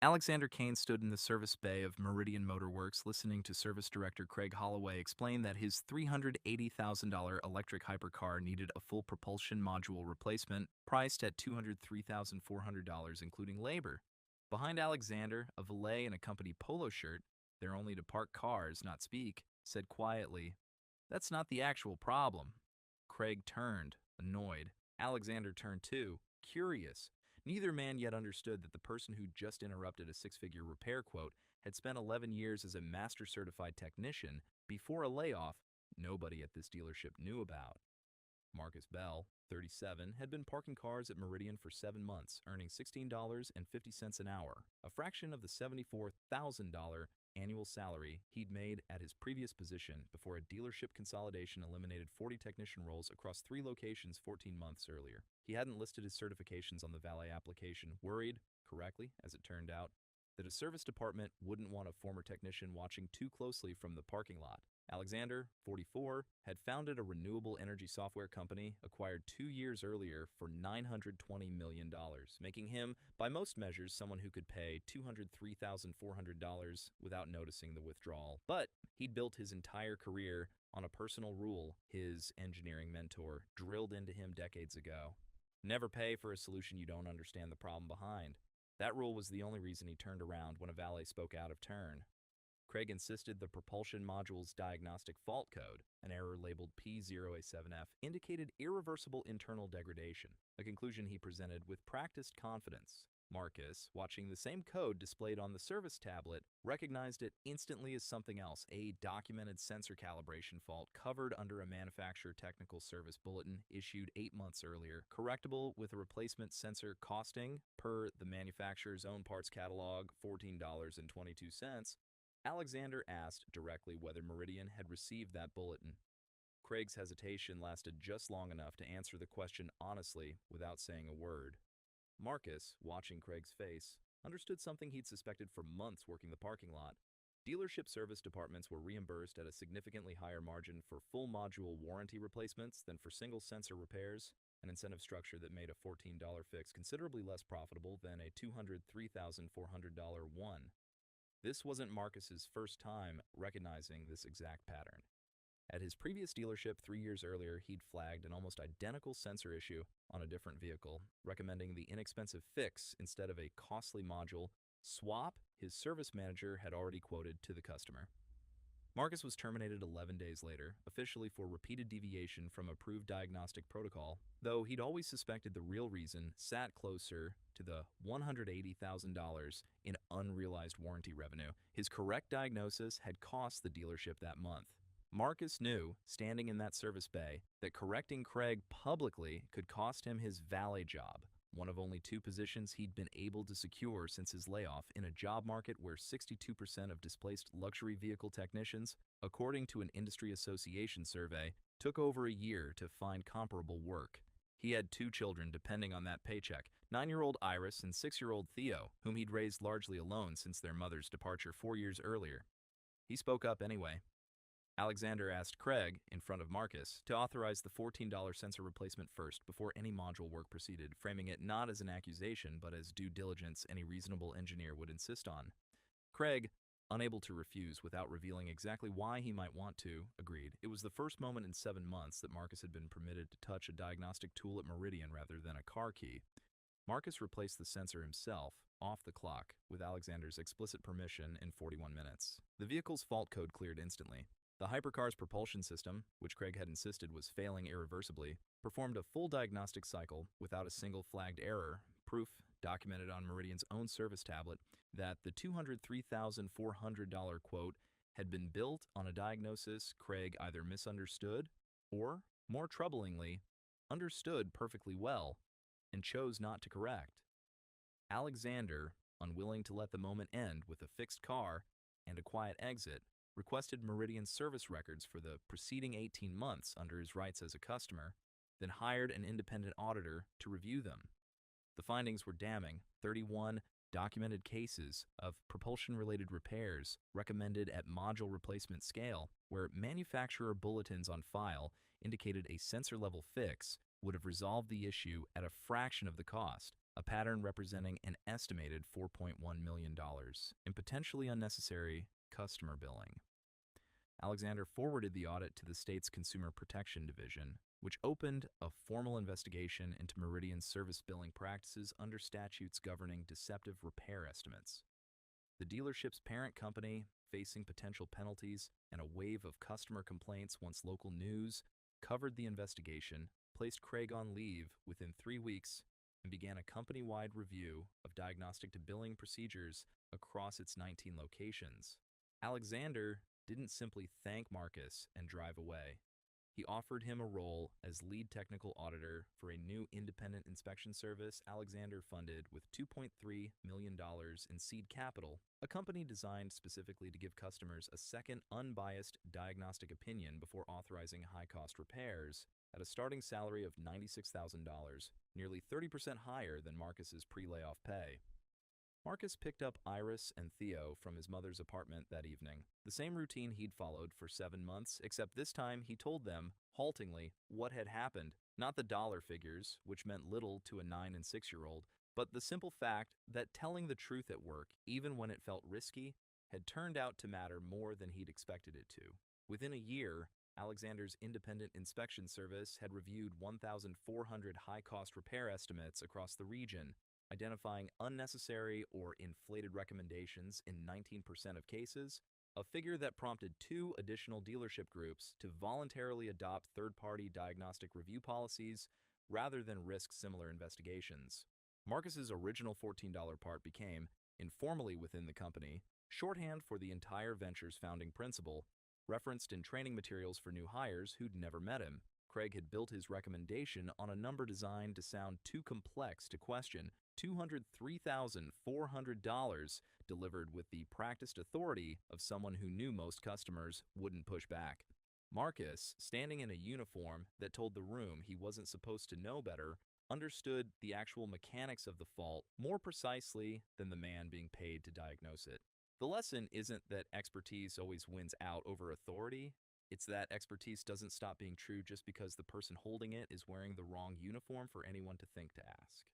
Alexander Kane stood in the service bay of Meridian Motor Works listening to service director Craig Holloway explain that his $380,000 electric hypercar needed a full propulsion module replacement priced at $203,400 including labor. Behind Alexander, a valet in a company polo shirt, there only to park cars, not speak, said quietly, "That's not the actual problem." Craig turned, annoyed. Alexander turned too, curious. Neither man yet understood that the person who just interrupted a six-figure repair quote had spent 11 years as a master certified technician before a layoff nobody at this dealership knew about. Marcus Bell, 37, had been parking cars at Meridian for 7 months, earning $16.50 an hour, a fraction of the $74,000 annual salary he'd made at his previous position before a dealership consolidation eliminated 40 technician roles across 3 locations 14 months earlier. He hadn't listed his certifications on the valet application, worried, correctly, as it turned out, that a service department wouldn't want a former technician watching too closely from the parking lot. Alexander, 44, had founded a renewable energy software company acquired 2 years earlier for $920 million, making him, by most measures, someone who could pay $203,400 without noticing the withdrawal. But he'd built his entire career on a personal rule his engineering mentor drilled into him decades ago. Never pay for a solution you don't understand the problem behind. That rule was the only reason he turned around when a valet spoke out of turn. Craig insisted the propulsion module's diagnostic fault code, an error labeled P0A7F, indicated irreversible internal degradation, a conclusion he presented with practiced confidence. Marcus, watching the same code displayed on the service tablet, recognized it instantly as something else, a documented sensor calibration fault covered under a manufacturer technical service bulletin issued 8 months earlier, correctable with a replacement sensor costing, per the manufacturer's own parts catalog, $14.22. Alexander asked directly whether Meridian had received that bulletin. Craig's hesitation lasted just long enough to answer the question honestly without saying a word. Marcus, watching Craig's face, understood something he'd suspected for months working the parking lot. Dealership service departments were reimbursed at a significantly higher margin for full module warranty replacements than for single sensor repairs, an incentive structure that made a $14 fix considerably less profitable than a $203,400 one. This wasn't Marcus's first time recognizing this exact pattern. At his previous dealership 3 years earlier, he'd flagged an almost identical sensor issue on a different vehicle, recommending the inexpensive fix instead of a costly module swap his service manager had already quoted to the customer. Marcus was terminated 11 days later, officially for repeated deviation from approved diagnostic protocol, though he'd always suspected the real reason sat closer to the $180,000 in unrealized warranty revenue his correct diagnosis had cost the dealership that month. Marcus knew, standing in that service bay, that correcting Craig publicly could cost him his valet job, one of only 2 positions he'd been able to secure since his layoff in a job market where 62% of displaced luxury vehicle technicians, according to an industry association survey, took over a year to find comparable work. He had 2 children depending on that paycheck, 9-year-old Iris and 6-year-old Theo, whom he'd raised largely alone since their mother's departure 4 years earlier. He spoke up anyway. Alexander asked Craig, in front of Marcus, to authorize the $14 sensor replacement first before any module work proceeded, framing it not as an accusation but as due diligence any reasonable engineer would insist on. Craig, unable to refuse without revealing exactly why he might want to, agreed. It was the first moment in 7 months that Marcus had been permitted to touch a diagnostic tool at Meridian rather than a car key. Marcus replaced the sensor himself, off the clock, with Alexander's explicit permission in 41 minutes. The vehicle's fault code cleared instantly. The hypercar's propulsion system, which Craig had insisted was failing irreversibly, performed a full diagnostic cycle without a single flagged error, proof, documented on Meridian's own service tablet, that the $203,400 quote had been built on a diagnosis Craig either misunderstood or, more troublingly, understood perfectly well and chose not to correct. Alexander, unwilling to let the moment end with a fixed car and a quiet exit, requested Meridian's service records for the preceding 18 months under his rights as a customer, then hired an independent auditor to review them. The findings were damning: 31 documented cases of propulsion-related repairs recommended at module replacement scale, where manufacturer bulletins on file indicated a sensor-level fix would have resolved the issue at a fraction of the cost, a pattern representing an estimated $4.1 million in potentially unnecessary customer billing. Alexander forwarded the audit to the state's Consumer Protection Division, which opened a formal investigation into Meridian's service billing practices under statutes governing deceptive repair estimates. The dealership's parent company, facing potential penalties and a wave of customer complaints once local news covered the investigation, placed Craig on leave within 3 weeks and began a company-wide review of diagnostic to billing procedures across its 19 locations. Alexander didn't simply thank Marcus and drive away. He offered him a role as lead technical auditor for a new independent inspection service Alexander funded with $2.3 million in seed capital, a company designed specifically to give customers a second unbiased diagnostic opinion before authorizing high-cost repairs at a starting salary of $96,000, nearly 30% higher than Marcus's pre-layoff pay. Marcus picked up Iris and Theo from his mother's apartment that evening, the same routine he'd followed for 7 months, except this time he told them, haltingly, what had happened, not the dollar figures, which meant little to a 9 and 6-year-old, but the simple fact that telling the truth at work, even when it felt risky, had turned out to matter more than he'd expected it to. Within a year, Alexander's independent inspection service had reviewed 1,400 high-cost repair estimates across the region, identifying unnecessary or inflated recommendations in 19% of cases, a figure that prompted 2 additional dealership groups to voluntarily adopt third-party diagnostic review policies rather than risk similar investigations. Marcus's original $14 part became, informally within the company, shorthand for the entire venture's founding principle, referenced in training materials for new hires who'd never met him. Craig had built his recommendation on a number designed to sound too complex to question, $203,400, delivered with the practiced authority of someone who knew most customers wouldn't push back. Marcus, standing in a uniform that told the room he wasn't supposed to know better, understood the actual mechanics of the fault more precisely than the man being paid to diagnose it. The lesson isn't that expertise always wins out over authority. It's that expertise doesn't stop being true just because the person holding it is wearing the wrong uniform for anyone to think to ask.